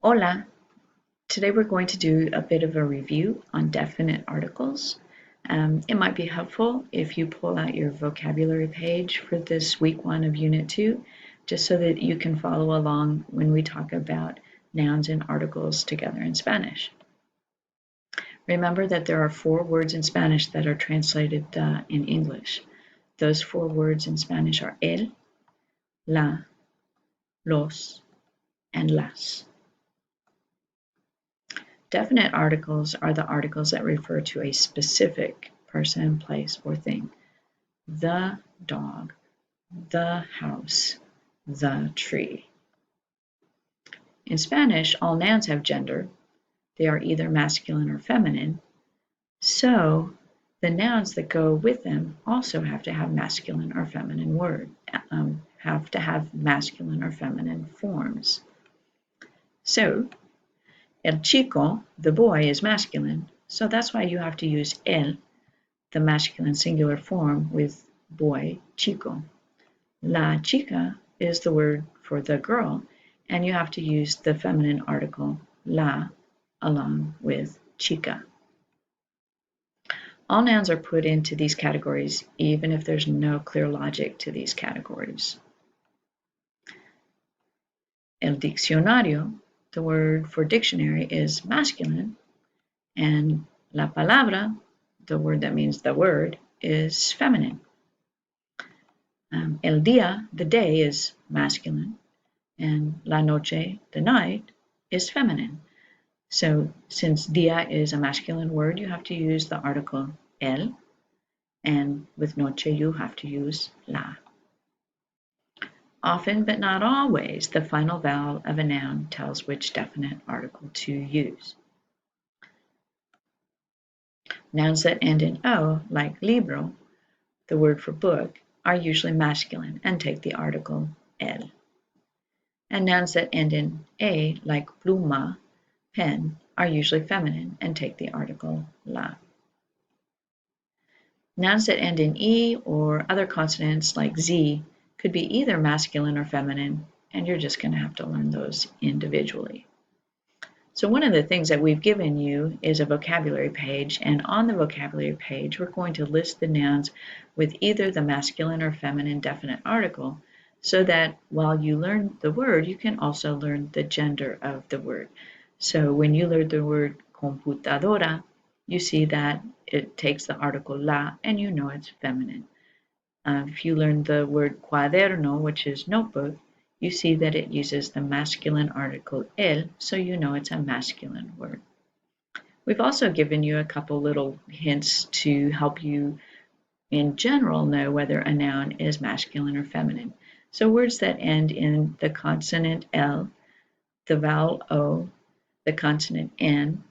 Hola! Today we're going to do a bit of a review on definite articles. It might be helpful if you pull out your vocabulary page for this week 1 of Unit 2, just so that you can follow along when we talk about nouns and articles together in Spanish. Remember that there are 4 words in Spanish that are translated in English. Those 4 words in Spanish are el, la, los, and las. Definite articles are the articles that refer to a specific person, place, or thing. The dog, the house, the tree. In Spanish, all nouns have gender. They are either masculine or feminine. So the nouns that go with them also have to have masculine or feminine forms. So El chico, the boy, is masculine, so that's why you have to use el, the masculine singular form, with boy, chico. La chica is the word for the girl, and you have to use the feminine article la along with chica. All nouns are put into these categories, even if there's no clear logic to these categories. El diccionario, the word for dictionary, is masculine, and la palabra, the word that means the word, is feminine. El día, the day, is masculine, and la noche, the night, is feminine. So since día is a masculine word, you have to use the article el, and with noche you have to use la. Often, but not always, the final vowel of a noun tells which definite article to use. Nouns that end in O, like libro, the word for book, are usually masculine and take the article el. And nouns that end in A, like pluma, pen, are usually feminine and take the article la. Nouns that end in E or other consonants like Z could be either masculine or feminine, and you're just going to have to learn those individually. So one of the things that we've given you is a vocabulary page, and on the vocabulary page we're going to list the nouns with either the masculine or feminine definite article, so that while you learn the word, you can also learn the gender of the word. So when you learn the word computadora, you see that it takes the article la, and you know it's feminine. If you learn the word cuaderno, which is notebook, you see that it uses the masculine article el, so you know it's a masculine word. We've also given you a couple little hints to help you in general know whether a noun is masculine or feminine. So words that end in the consonant L, the vowel O, the consonant N,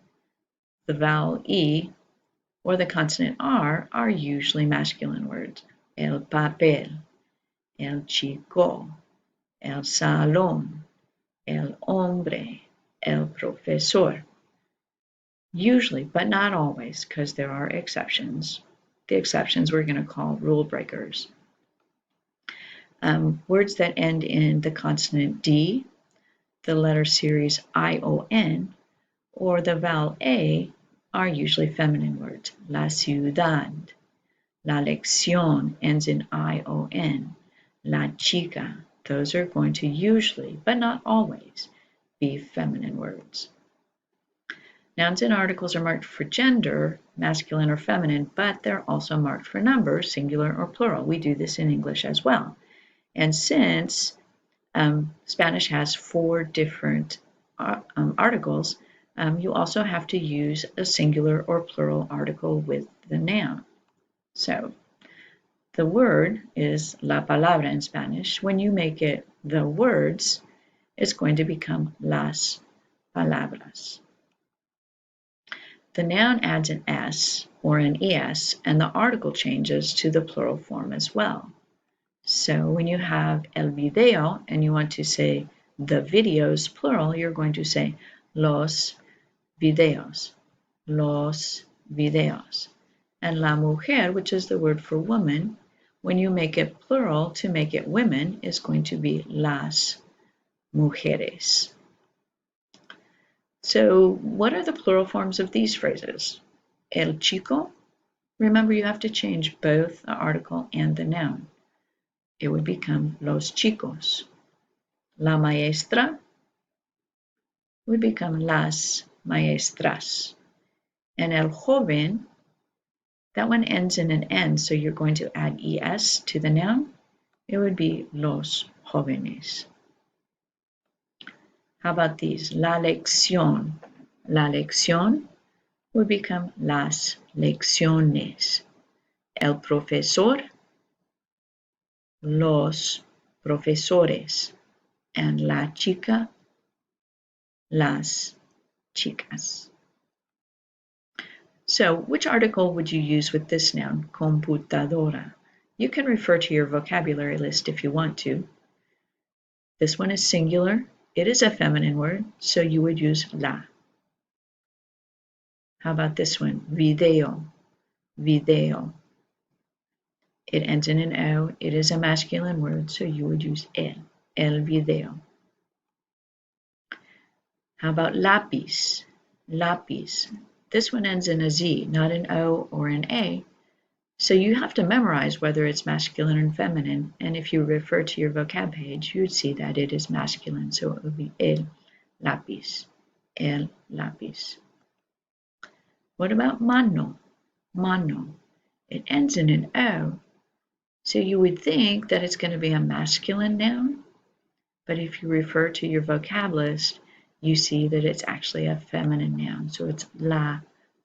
the vowel E, or the consonant R are usually masculine words. El papel, el chico, el salón, el hombre, el profesor. Usually, but not always, because there are exceptions. The exceptions we're going to call rule breakers. Words that end in the consonant D, the letter series ION, or the vowel A are usually feminine words. La ciudad, la lección ends in ION, la chica. Those are going to usually, but not always, be feminine words. Nouns and articles are marked for gender, masculine or feminine, but they're also marked for numbers, singular or plural. We do this in English as well. And since Spanish has 4 different articles, you also have to use a singular or plural article with the noun. So the word is la palabra in Spanish. When you make it the words, it's going to become las palabras. The noun adds an S or an ES, and the article changes to the plural form as well. So when you have el video and you want to say the videos plural, you're going to say los videos, los videos. And la mujer, which is the word for woman, when you make it plural to make it women, is going to be las mujeres. So what are the plural forms of these phrases? El chico. Remember, you have to change both the article and the noun. It would become los chicos. La maestra would become las maestras. And el joven, that one ends in an N, so you're going to add ES to the noun. It would be los jóvenes. How about these? La lección. La lección would become las lecciones. El profesor, los profesores. And la chica, las chicas. So, which article would you use with this noun, computadora? You can refer to your vocabulary list if you want to. This one is singular. It is a feminine word, so you would use la. How about this one? Video. Video. It ends in an O. It is a masculine word, so you would use el. El video. How about lápiz? Lápiz. This one ends in a Z, not an O or an A. So you have to memorize whether it's masculine and feminine. And if you refer to your vocab page, you would see that it is masculine. So it would be el lápiz. El lápiz. What about mano? Mano. It ends in an O. So you would think that it's going to be a masculine noun. But if you refer to your vocab list, you see that it's actually a feminine noun. So it's la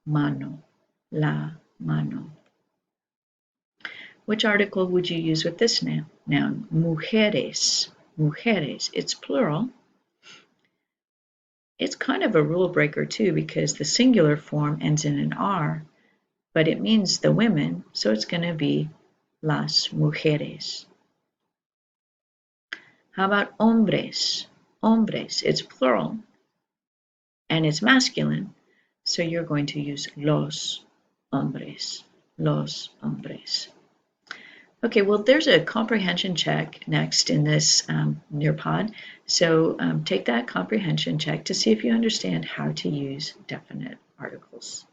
mano. La mano. Which article would you use with this noun? Mujeres. Mujeres. It's plural. It's kind of a rule breaker too because the singular form ends in an R, but it means the women, so it's going to be las mujeres. How about hombres? Hombres. It's plural and it's masculine, so you're going to use los hombres. Los hombres. Okay, well, there's a comprehension check next in this Nearpod. So take that comprehension check to see if you understand how to use definite articles.